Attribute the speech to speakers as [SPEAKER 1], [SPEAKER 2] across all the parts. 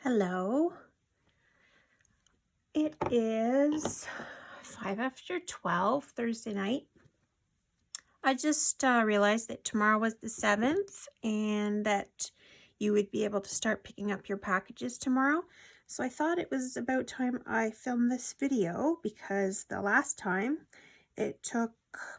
[SPEAKER 1] Hello. It is 5 after 12 Thursday night. I just realized that tomorrow was the 7th and that you would be able to start picking up your packages tomorrow. So I thought it was about time I filmed this video because the last time it took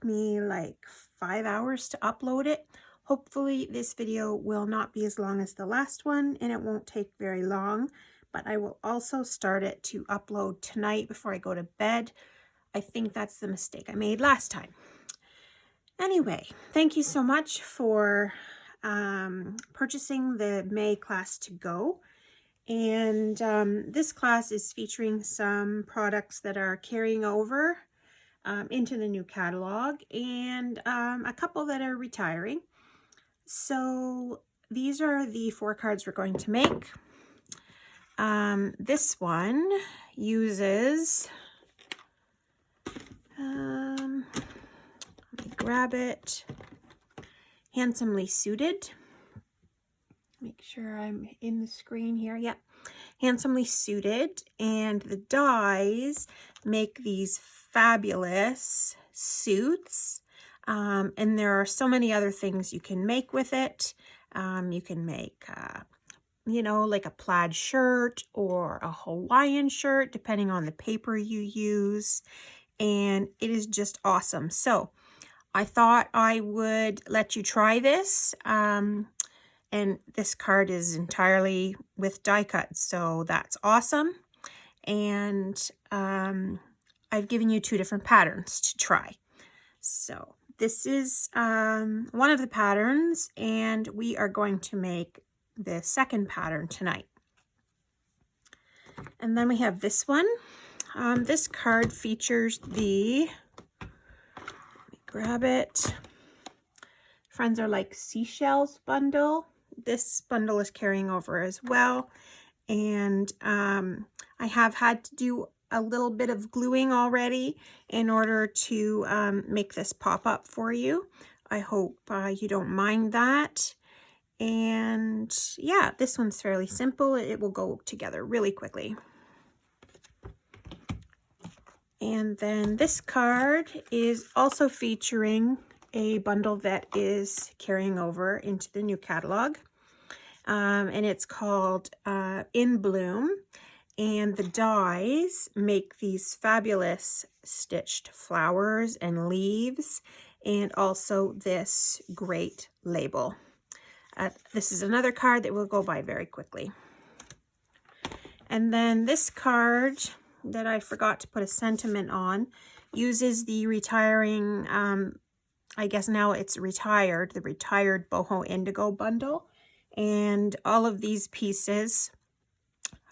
[SPEAKER 1] me like 5 hours to upload it. Hopefully this video will not be as long as the last one and it won't take very long, but I will also start it to upload tonight before I go to bed. I think that's the mistake I made last time. Anyway, thank you so much for purchasing the May class to go. And this class is featuring some products that are carrying over into the new catalog and a couple that are retiring. So these are the 4 cards we're going to make. This one uses, let me grab it, Handsomely Suited. Make sure I'm in the screen here. Yeah, Handsomely Suited, and the dies make these fabulous suits. And there are so many other things you can make with it. You can make, you know, like a plaid shirt or a Hawaiian shirt, depending on the paper you use. And it is just awesome. So I thought I would let you try this. And this card is entirely with die cuts, so that's awesome. And I've given you 2 different patterns to try. So this is one of the patterns, and we are going to make the second pattern tonight. And then we have this one. This card features the, let me grab it, Friends Are Like Seashells bundle. This bundle is carrying over as well. And I have had to do a little bit of gluing already in order to make this pop up for you. I hope you don't mind that. And yeah, this one's fairly simple. It will go together really quickly. And then this card is also featuring a bundle that is carrying over into the new catalog. And it's called In Bloom. And the dies make these fabulous stitched flowers and leaves, and also this great label. This is another card that will go by very quickly. And then this card that I forgot to put a sentiment on uses the retiring, I guess now it's retired, the retired Boho Indigo bundle. And all of these pieces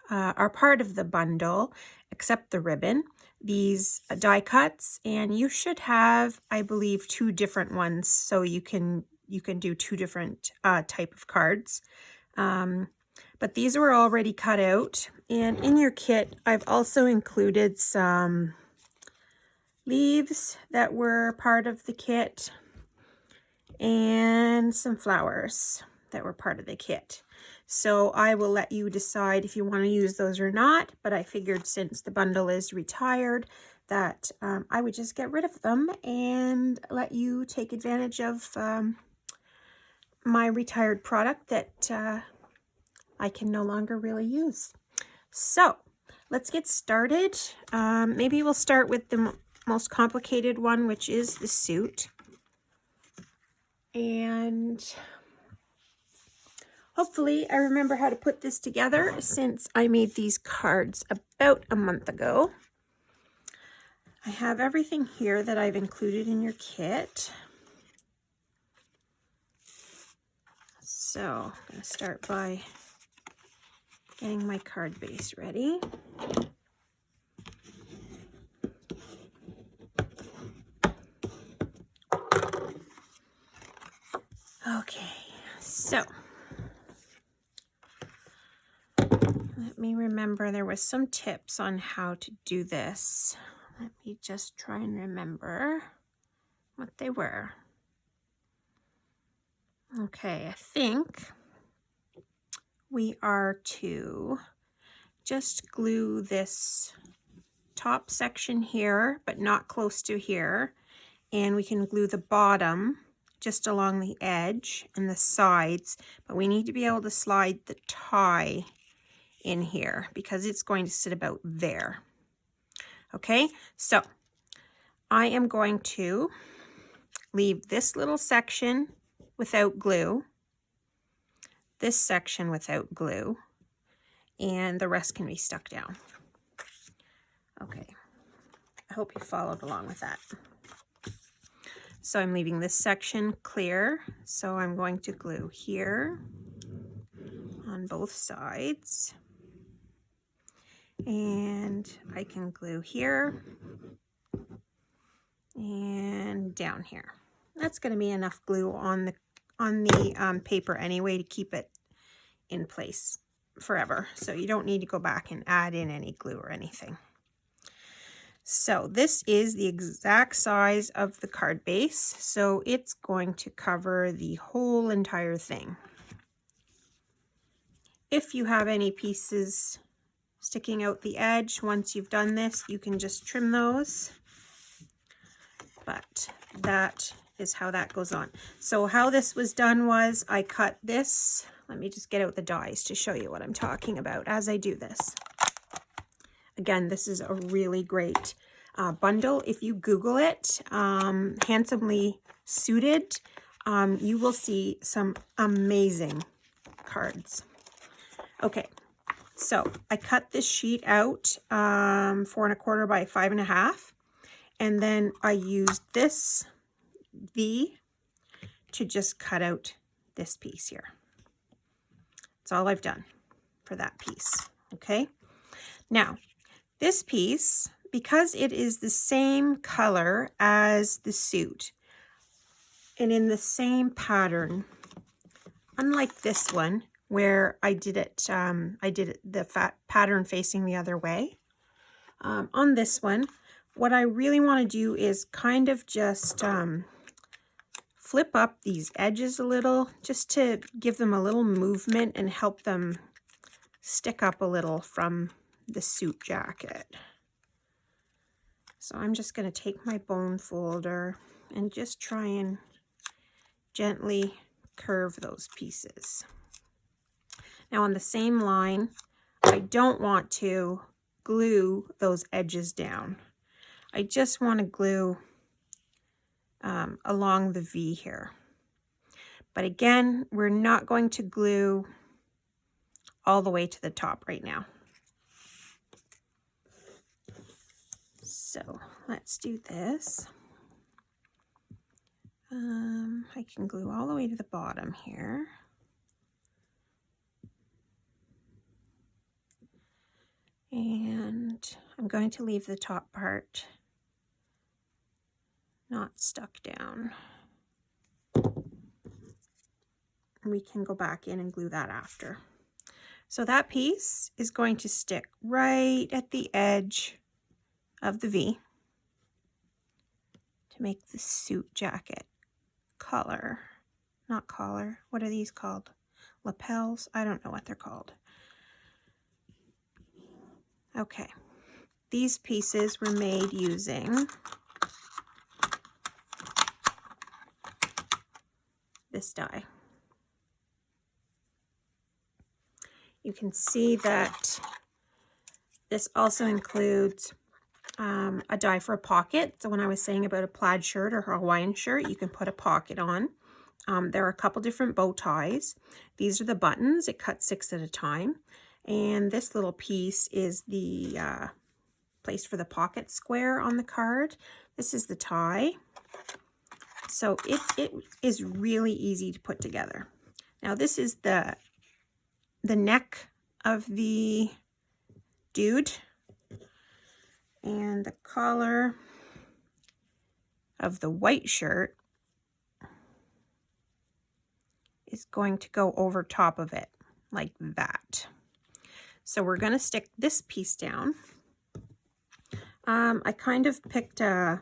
[SPEAKER 1] are part of the bundle, except the ribbon. These die cuts, and you should have, I believe, 2 different ones, so you can do 2 different type of cards. But these were already cut out, and in your kit, I've also included some leaves that were part of the kit and some flowers that were part of the kit. So I will let you decide if you want to use those or not, but I figured since the bundle is retired that I would just get rid of them and let you take advantage of my retired product that I can no longer really use. So let's get started. Maybe we'll start with the most complicated one, which is the suit. And hopefully I remember how to put this together since I made these cards about a month ago. I have everything here that I've included in your kit. So I'm going to start by getting my card base ready. Okay, so let me remember, there was some tips on how to do this. Let me just try and remember what they were. Okay, I think we are to just glue this top section here, but not close to here. And we can glue the bottom just along the edge and the sides, but we need to be able to slide the tie in here because it's going to sit about there. Okay, so I am going to leave this little section without glue, this section without glue, and the rest can be stuck down. Okay, I hope you followed along with that. So I'm leaving this section clear, so I'm going to glue here on both sides, and I can glue here and down here. That's going to be enough glue on the paper anyway to keep it in place forever. So you don't need to go back and add in any glue or anything. So this is the exact size of the card base. So it's going to cover the whole entire thing. If you have any pieces sticking out the edge, once you've done this, you can just trim those. But that is how that goes on. So how this was done was I cut this. Let me just get out the dies to show you what I'm talking about as I do this. Again, this is a really great bundle. If you Google it, Handsomely Suited, you will see some amazing cards. Okay, so I cut this sheet out 4 1/4 by 5 1/2. And then I used this V to just cut out this piece here. That's all I've done for that piece, okay? Now, this piece, because it is the same color as the suit and in the same pattern, unlike this one where I did it the pattern facing the other way, on this one, what I really want to do is kind of just flip up these edges a little, just to give them a little movement and help them stick up a little from the suit jacket. So I'm just going to take my bone folder and just try and gently curve those pieces. Now on the same line, I don't want to glue those edges down. I just want to glue along the V here. But again, we're not going to glue all the way to the top right now. So let's do this. I can glue all the way to the bottom here. And I'm going to leave the top part not stuck down. We can go back in and glue that after. So that piece is going to stick right at the edge of the V to make the suit jacket collar. Not collar. What are these called? Lapels? I don't know what they're called. Okay. These pieces were made using this die. You can see that this also includes a die for a pocket. So when I was saying about a plaid shirt or a Hawaiian shirt, you can put a pocket on. There are a couple different bow ties. These are the buttons. It cuts 6 at a time. And this little piece is the place for the pocket square on the card. This is the tie. So it is really easy to put together. Now this is the neck of the dude, and the collar of the white shirt is going to go over top of it like that. So we're going to stick this piece down. I kind of picked a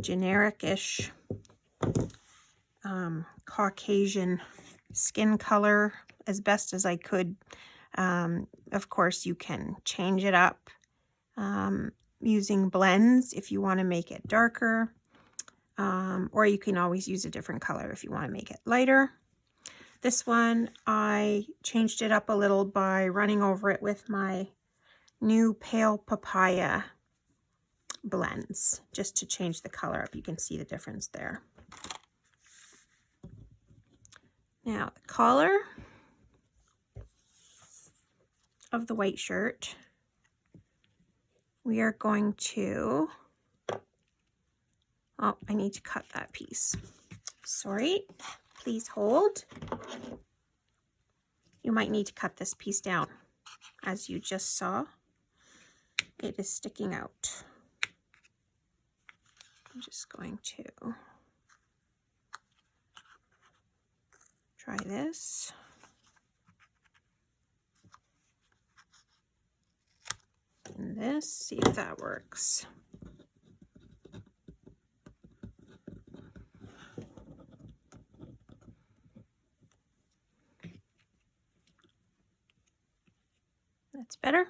[SPEAKER 1] generic-ish Caucasian skin color as best as I could Of course, you can change it up using blends if you want to make it darker, or you can always use a different color if you want to make it lighter. This one, I changed it up a little by running over it with my new Pale Papaya blends, just to change the color up. You can see the difference there. Now, the collar of the white shirt, we are going to, oh, I need to cut that piece. Sorry, please hold. You might need to cut this piece down. As you just saw, it is sticking out. I'm just going to try this. And this, see if that works. That's better.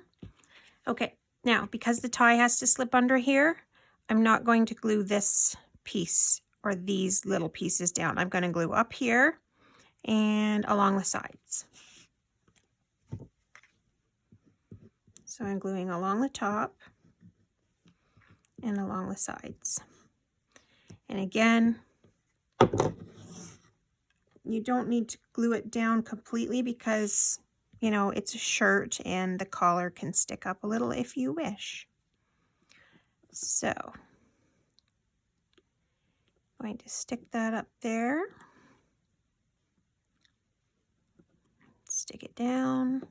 [SPEAKER 1] Okay, now because the tie has to slip under here, I'm not going to glue this piece or these little pieces down. I'm going to glue up here and along the sides. So I'm gluing along the top and along the sides. And again, you don't need to glue it down completely because, you know, it's a shirt and the collar can stick up a little if you wish. So I'm going to stick that up there. Stick it down.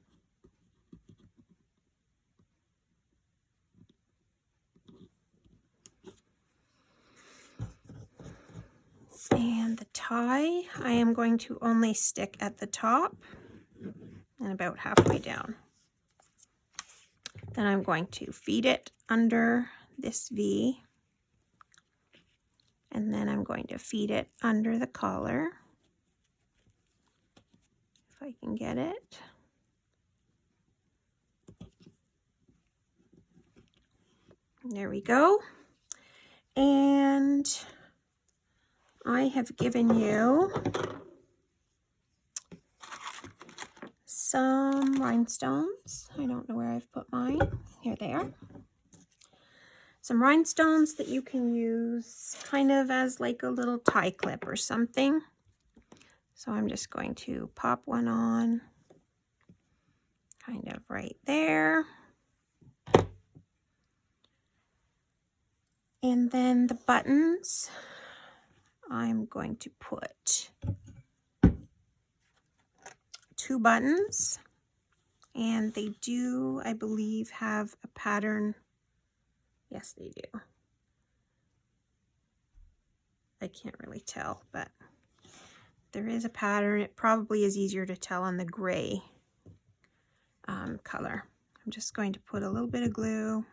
[SPEAKER 1] And the tie, I am going to only stick at the top and about halfway down. Then I'm going to feed it under this V, and then I'm going to feed it under the collar, if I can get it. There we go. And I have given you some rhinestones. I don't know where I've put mine. Here they are. Some rhinestones that you can use kind of as like a little tie clip or something. So I'm just going to pop one on kind of right there. And then the buttons, I'm going to put 2 buttons, and they do, I believe, have a pattern. Yes, they do. I can't really tell, but there is a pattern. It probably is easier to tell on the gray color. I'm just going to put a little bit of glue.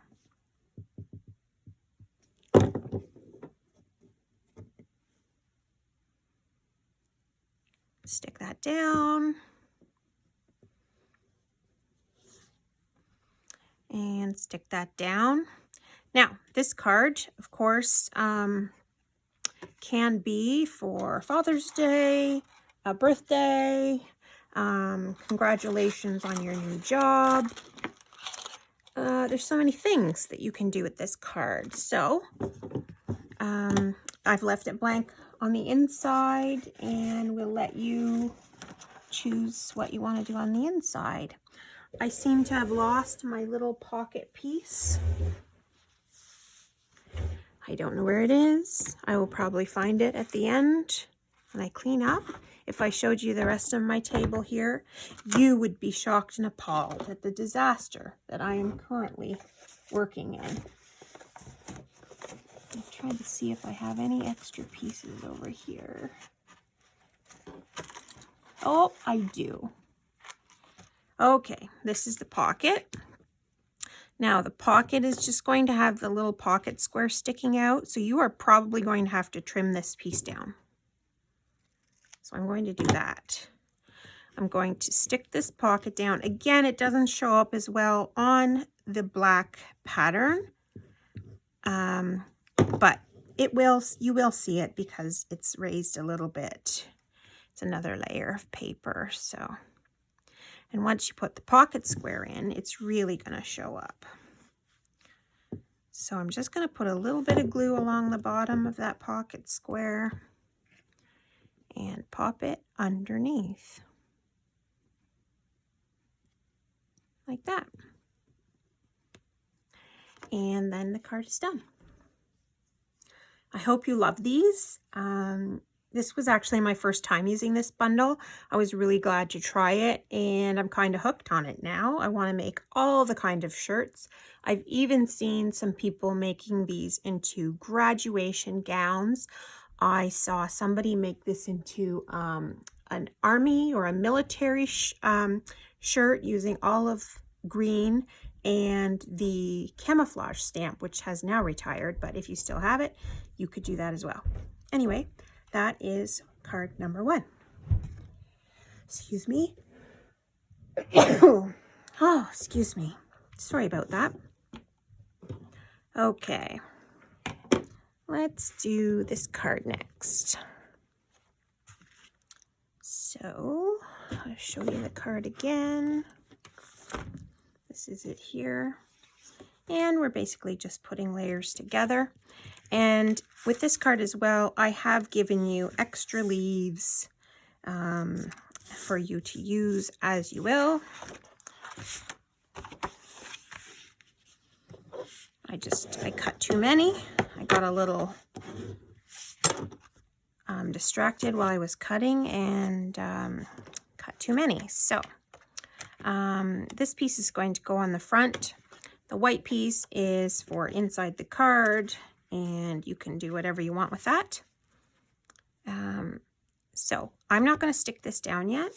[SPEAKER 1] Stick that down. And stick that down. Now, this card, of course, can be for Father's Day, a birthday, congratulations on your new job. There's so many things that you can do with this card. So, I've left it blank on the inside, and we'll let you choose what you want to do on the inside. I seem to have lost my little pocket piece. I don't know where it is. I will probably find it at the end when I clean up. If I showed you the rest of my table here, you would be shocked and appalled at the disaster that I am currently working in. I'll try to see if I have any extra pieces over here. Oh, I do. Okay, this is the pocket. Now the pocket is just going to have the little pocket square sticking out, so you are probably going to have to trim this piece down. So I'm going to do that. I'm going to stick this pocket down. Again, it doesn't show up as well on the black pattern, but it will. You will see it because it's raised a little bit. It's another layer of paper. So, and once you put the pocket square in, it's really going to show up. So I'm just going to put a little bit of glue along the bottom of that pocket square and pop it underneath. Like that. And then the card is done. I hope you love these. This was actually my first time using this bundle. I was really glad to try it, and I'm kind of hooked on it now. I want to make all the kind of shirts. I've even seen some people making these into graduation gowns. I saw somebody make this into an army or a military shirt using olive green and the camouflage stamp, which has now retired, but if you still have it, you could do that as well. Anyway, that is card number 1. Excuse me. Oh, excuse me. Sorry about that. Okay, let's do this card next. So I'll show you the card again. This is it here. And we're basically just putting layers together. And with this card as well, I have given you extra leaves for you to use as you will. I cut too many. I got a little distracted while I was cutting and cut too many. So this piece is going to go on the front. The white piece is for inside the card, and you can do whatever you want with that. So I'm not going to stick this down yet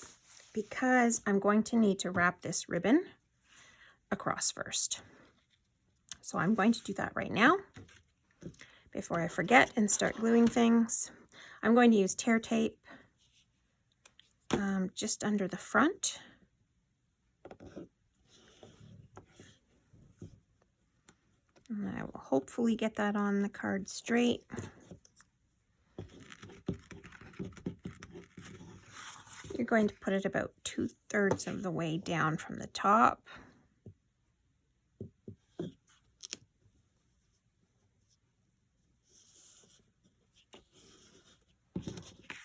[SPEAKER 1] because I'm going to need to wrap this ribbon across first. So I'm going to do that right now before I forget and start gluing things. I'm going to use tear tape just under the front. And I will hopefully get that on the card straight. You're going to put it about 2/3 of the way down from the top.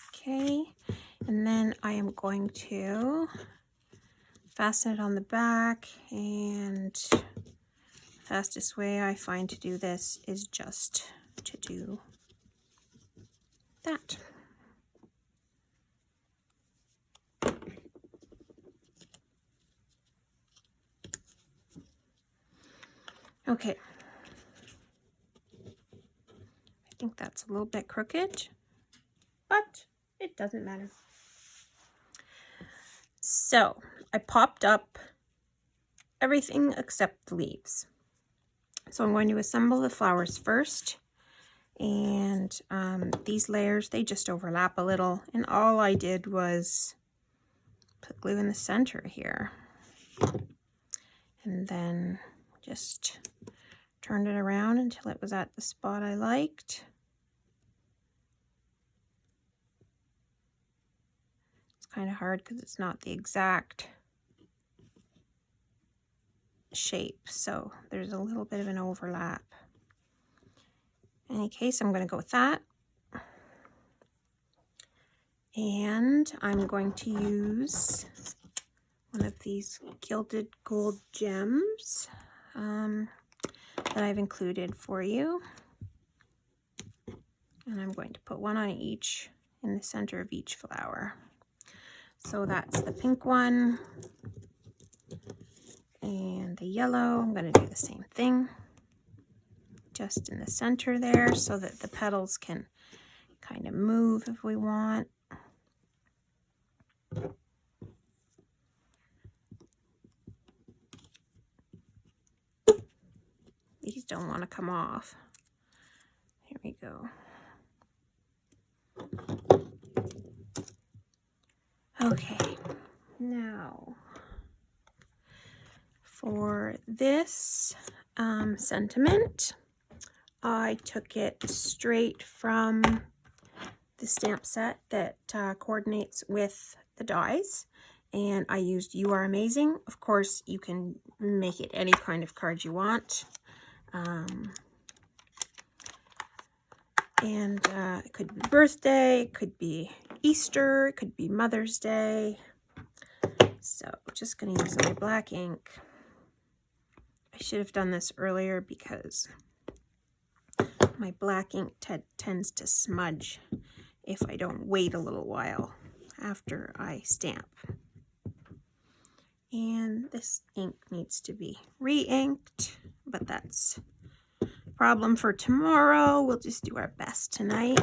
[SPEAKER 1] Okay, and then I am going to fasten it on the back, and fastest way I find to do this is just to do that. Okay. I think that's a little bit crooked, but it doesn't matter. So I popped up everything except the leaves. So I'm going to assemble the flowers first, and these layers, they just overlap a little, and all I did was put glue in the center here and then just turned it around until it was at the spot I liked. It's kind of hard because it's not the exact shape, so there's a little bit of an overlap. In any case, I'm going to go with that, and I'm going to use one of these gilded gold gems that I've included for you, and I'm going to put one on each in the center of each flower. So that's the pink one. And the yellow, I'm going to do the same thing, just in the center there so that the petals can kind of move if we want. These don't want to come off. Here we go. Okay, Now, for this sentiment, I took it straight from the stamp set that coordinates with the dies, and I used You Are Amazing. Of course, you can make it any kind of card you want. And it could be birthday, it could be Easter, it could be Mother's Day. So I'm just going to use my black ink. I should have done this earlier because my black ink tends to smudge if I don't wait a little while after I stamp. And this ink needs to be re-inked, but that's a problem for tomorrow. We'll just do our best tonight.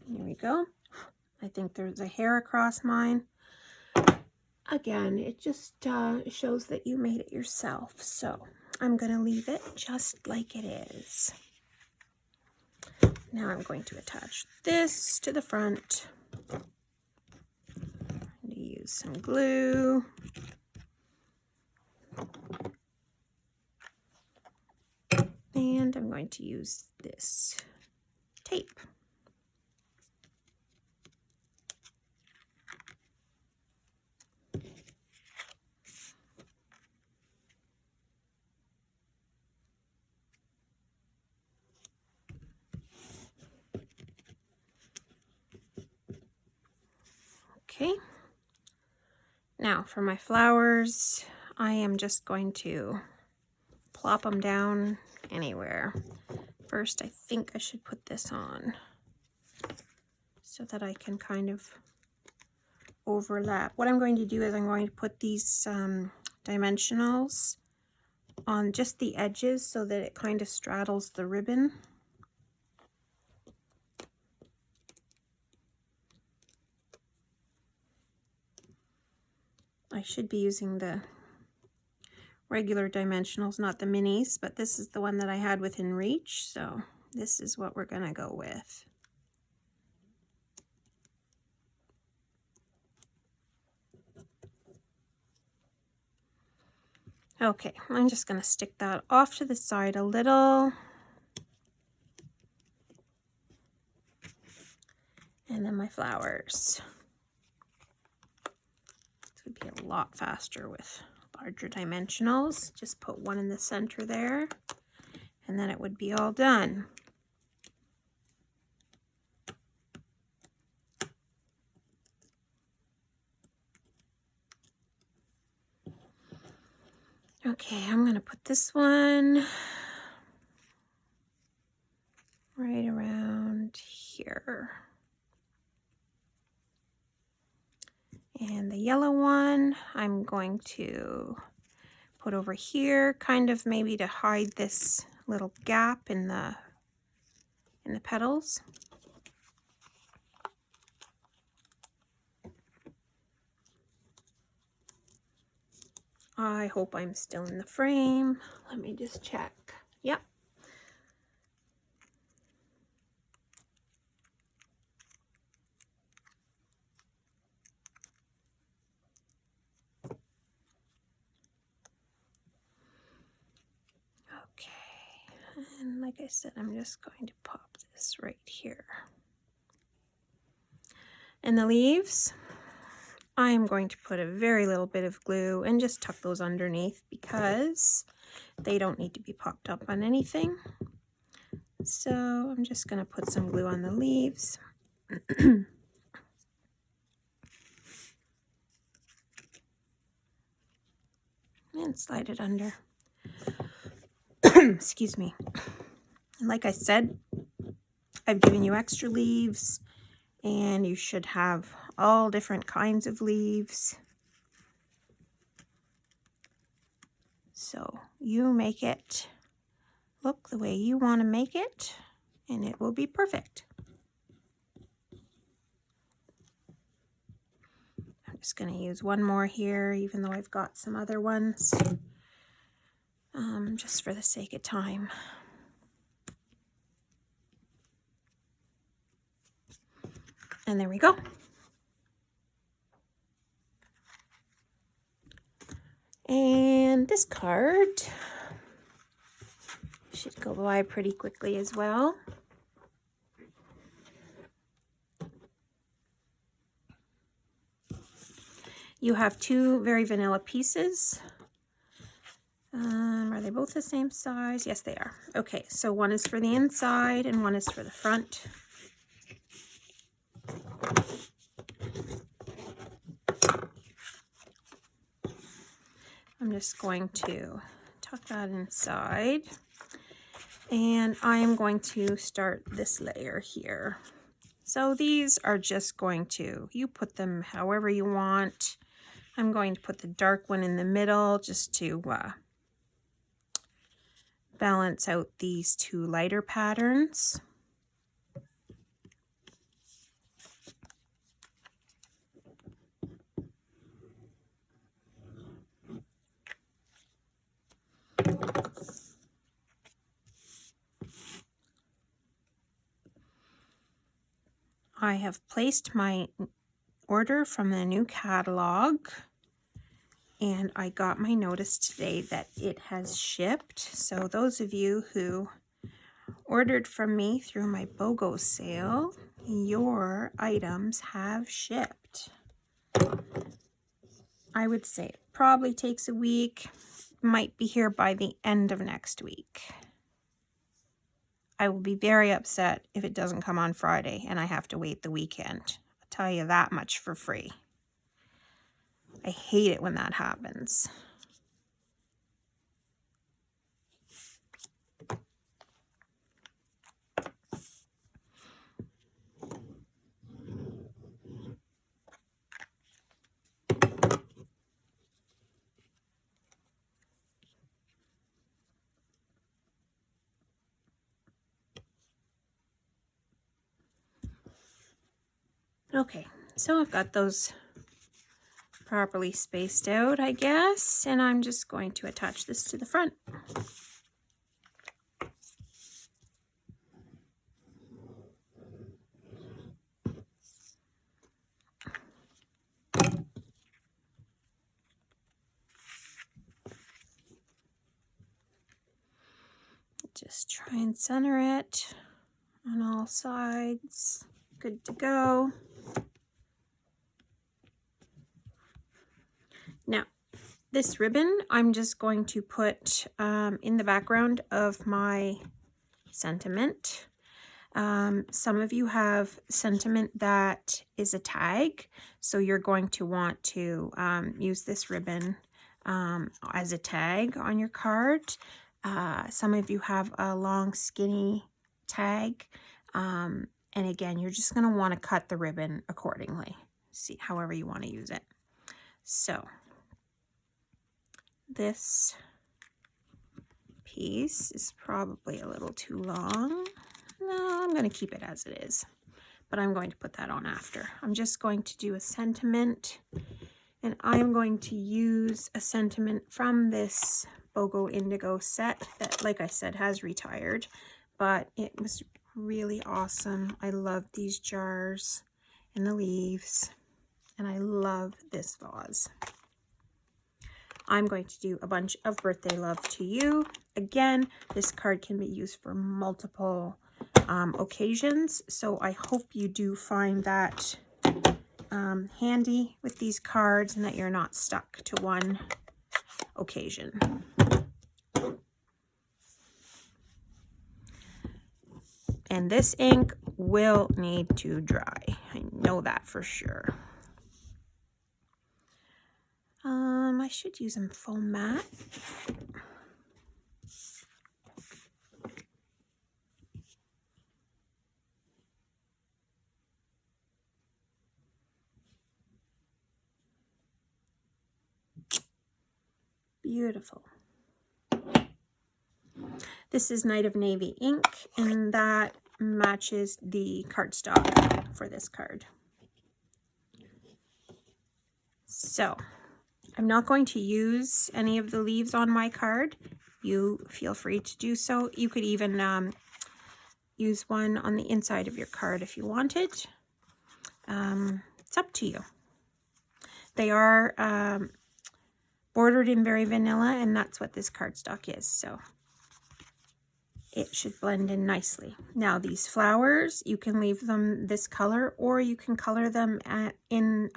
[SPEAKER 1] Here we go. I think there's a hair across mine. Again, it just shows that you made it yourself. So I'm going to leave it just like it is. Now I'm going to attach this to the front. I'm going to use some glue. And I'm going to use this tape. Okay, now for my flowers, I am just going to plop them down anywhere. First, I think I should put this on so that I can kind of overlap. What I'm going to do is I'm going to put these dimensionals on just the edges so that it kind of straddles the ribbon. I should be using the regular dimensionals, not the minis, but this is the one that I had within reach, so this is what we're gonna go with. Okay, I'm just gonna stick that off to the side a little. And then my flowers. This would be a lot faster with larger dimensionals. Just put one in the center there, and then it would be all done. Okay, I'm going to put this one right around here. And the yellow one I'm going to put over here, kind of maybe to hide this little gap in the petals. I hope I'm still in the frame. Let me just check. Yep. Okay, and like I said, I'm just going to pop this right here. And the leaves, I'm going to put a very little bit of glue and just tuck those underneath because they don't need to be popped up on anything. So I'm just going to put some glue on the leaves. And slide it under. Excuse me. And like I said, I've given you extra leaves, and you should have all different kinds of leaves. So you make it look the way you want to make it, and it will be perfect. I'm just going to use one more here, even though I've got some other ones, just for the sake of time. And there we go. And this card should go by pretty quickly as well. You have two very vanilla pieces. Are they both the same size? Yes, they are. Okay, so one is for the inside and one is for the front. I'm just going to tuck that inside, and I am going to start this layer here. So these are just going to, you put them however you want. I'm going to put the dark one in the middle just to balance out these two lighter patterns. I have placed my order from the new catalog, and I got my notice today that it has shipped. So those of you who ordered from me through my BOGO sale, your items have shipped. I would say it probably takes a week, might be here by the end of next week. I will be very upset if it doesn't come on Friday and I have to wait the weekend. I'll tell you that much for free. I hate it when that happens. Okay, so I've got those properly spaced out, I guess, and I'm just going to attach this to the front. Just try and center it on all sides. Good to go. Now, this ribbon I'm just going to put in the background of my sentiment. Some of you have sentiment that is a tag, so you're going to want to use this ribbon as a tag on your card. Some of you have a long skinny tag, and again, you're just going to want to cut the ribbon accordingly. See, however you want to use it. So this piece is probably a little too long. No, I'm going to keep it as it is, but I'm going to put that on after. I'm just going to do a sentiment, and I'm going to use a sentiment from this BOGO Indigo set that, like I said, has retired, but it was really awesome. I love these jars and the leaves, and I love this vase. I'm going to do a bunch of birthday love to you. Again, this card can be used for multiple occasions, so I hope you do find that handy with these cards and that you're not stuck to one occasion. And this ink will need to dry. I know that for sure. I should use some foam matte. Beautiful. This is Night of Navy ink, and that matches the cardstock for this card. So I'm not going to use any of the leaves on my card. You feel free to do so. You could even use one on the inside of your card if you wanted. It's up to you. They are bordered in Very Vanilla, and that's what this cardstock is. So it should blend in nicely. Now these flowers, you can leave them this color, or you can color them in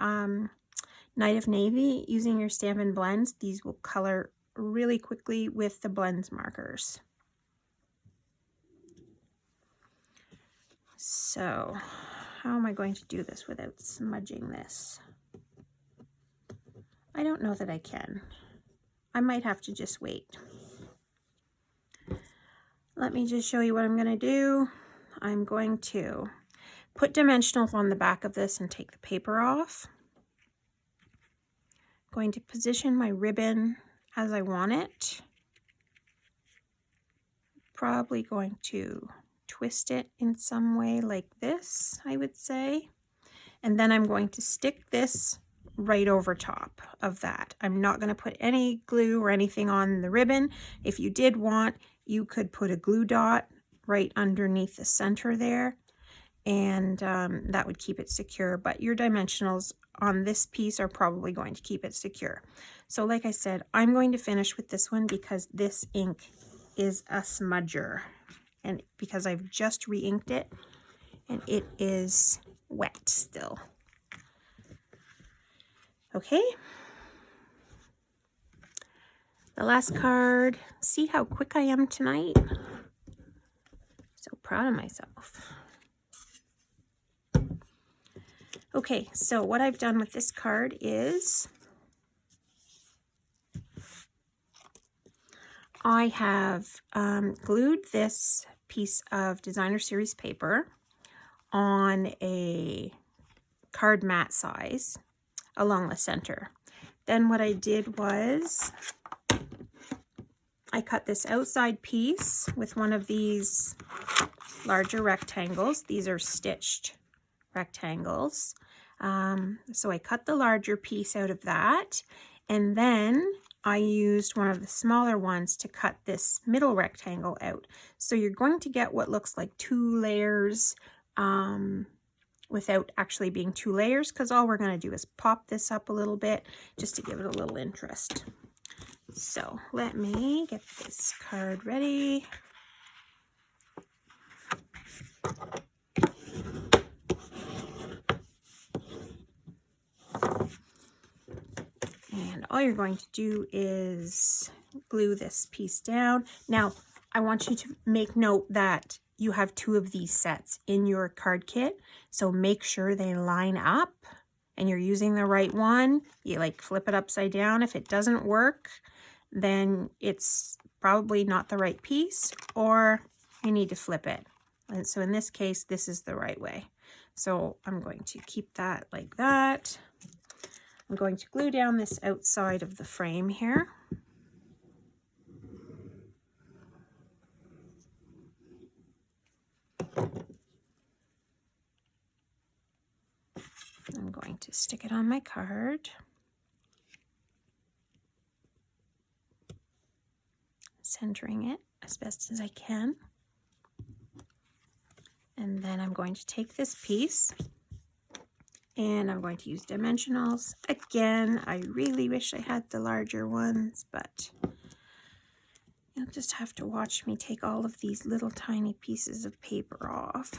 [SPEAKER 1] Night of Navy using your Stampin' Blends. These will color really quickly with the blends markers. So how am I going to do this without smudging this? I don't know that I can. I might have to just wait. Let me just show you what I'm going to do. I'm going to put dimensionals on the back of this and take the paper off. I'm going to position my ribbon as I want it. Probably going to twist it in some way like this, I would say. And then I'm going to stick this right over top of that. I'm not going to put any glue or anything on the ribbon. If you did want, you could put a glue dot right underneath the center there, and that would keep it secure. But your dimensionals on this piece are probably going to keep it secure. So like I said, I'm going to finish with this one because this ink is a smudger, and because I've just re-inked it and it is wet still. Okay, the last card. See how quick I am tonight? So proud of myself. Okay, so what I've done with this card is I have glued this piece of Designer Series paper on a card mat size along the center. Then what I did was I cut this outside piece with one of these larger rectangles. These are stitched rectangles. So I cut the larger piece out of that, and then I used one of the smaller ones to cut this middle rectangle out. So you're going to get what looks like 2 layers without actually being 2 layers, because all we're going to do is pop this up a little bit just to give it a little interest. So let me get this card ready. And all you're going to do is glue this piece down. Now, I want you to make note that you have 2 of these sets in your card kit, so make sure they line up and you're using the right one. You like flip it upside down. If it doesn't work, then it's probably not the right piece, or you need to flip it. And so in this case, this is the right way. So I'm going to keep that like that. I'm going to glue down this outside of the frame here. I'm going to stick it on my card. Centering it as best as I can. And then I'm going to take this piece and I'm going to use dimensionals. Again, I really wish I had the larger ones, but you'll just have to watch me take all of these little tiny pieces of paper off.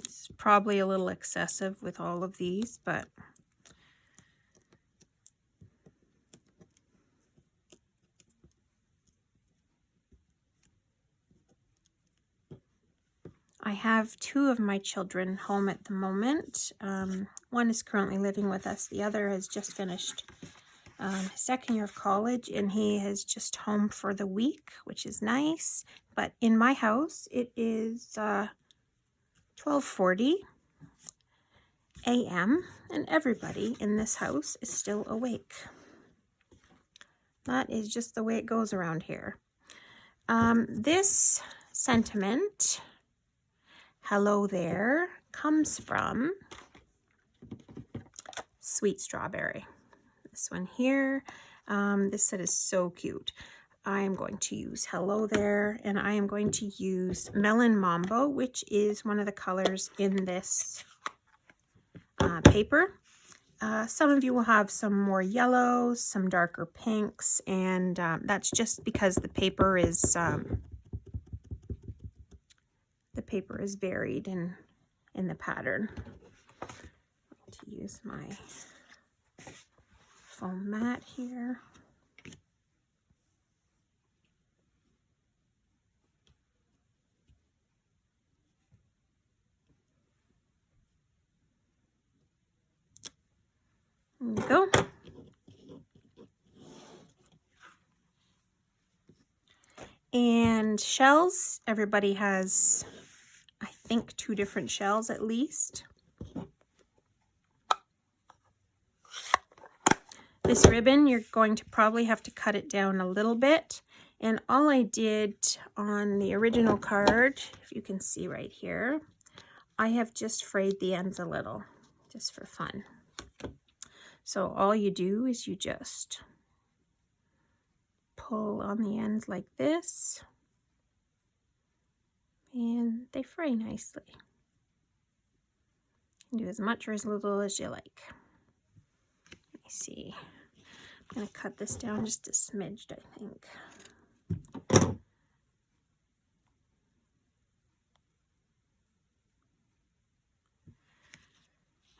[SPEAKER 1] It's probably a little excessive with all of these, but I have 2 of my children home at the moment. One is currently living with us. The other has just finished his second year of college, and he is just home for the week, which is nice. But in my house, it is 12:40 a.m. and everybody in this house is still awake. That is just the way it goes around here. This sentiment, hello there, comes from Sweet Strawberry. This one here. This set is so cute. I am going to use hello there, and I am going to use Melon Mambo, which is one of the colors in this paper. Some of you will have some more yellows, some darker pinks, and that's just because the paper is varied in the pattern. I'm going to use my foam mat here. There we go. And shells, everybody has, I think, 2 different shells at least. This ribbon, you're going to probably have to cut it down a little bit. And all I did on the original card, if you can see right here, I have just frayed the ends a little, just for fun. So all you do is you just pull on the ends like this, and they fray nicely. You can do as much or as little as you like. Let me see. I'm going to cut this down just a smidge, I think.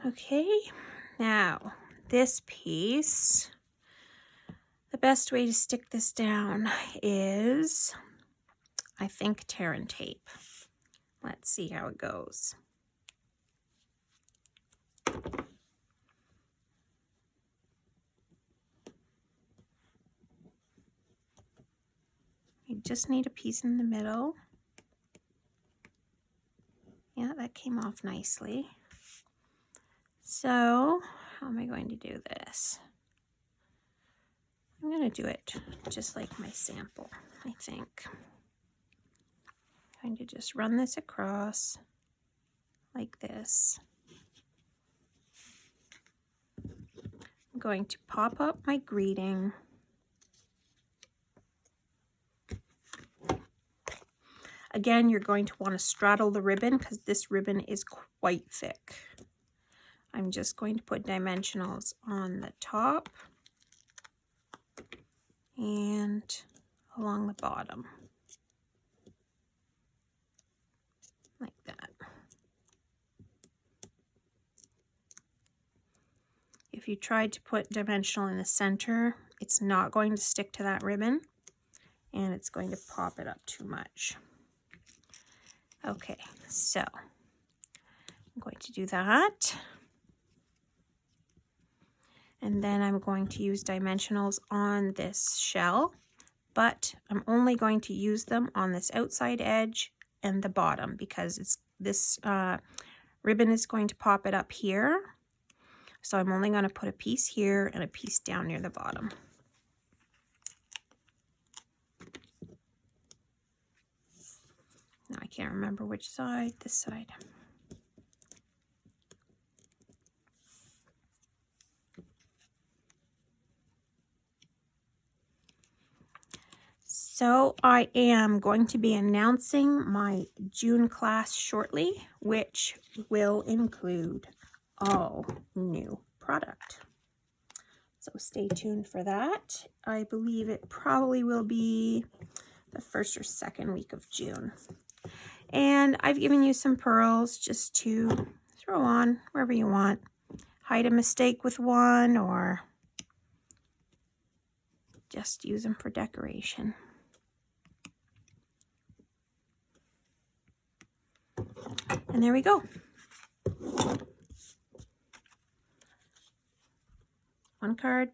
[SPEAKER 1] Okay, now this piece, the best way to stick this down is, I think, tear and tape. Let's see how it goes. You just need a piece in the middle. Yeah, that came off nicely. So, how am I going to do this? I'm going to do it just like my sample, I think. I'm going to just run this across like this. I'm going to pop up my greeting. Again, you're going to want to straddle the ribbon because this ribbon is quite thick. I'm just going to put dimensionals on the top and along the bottom, like that. If you tried to put dimensional in the center, it's not going to stick to that ribbon, and it's going to pop it up too much. Okay, so I'm going to do that. And then I'm going to use dimensionals on this shell, but I'm only going to use them on this outside edge and the bottom because this ribbon is going to pop it up here. So I'm only going to put a piece here and a piece down near the bottom. Now I can't remember which side, this side. So I am going to be announcing my June class shortly, which will include all new product. So stay tuned for that. I believe it probably will be the 1st or 2nd week of June. And I've given you some pearls just to throw on wherever you want. Hide a mistake with one, or just use them for decoration. And there we go. One card,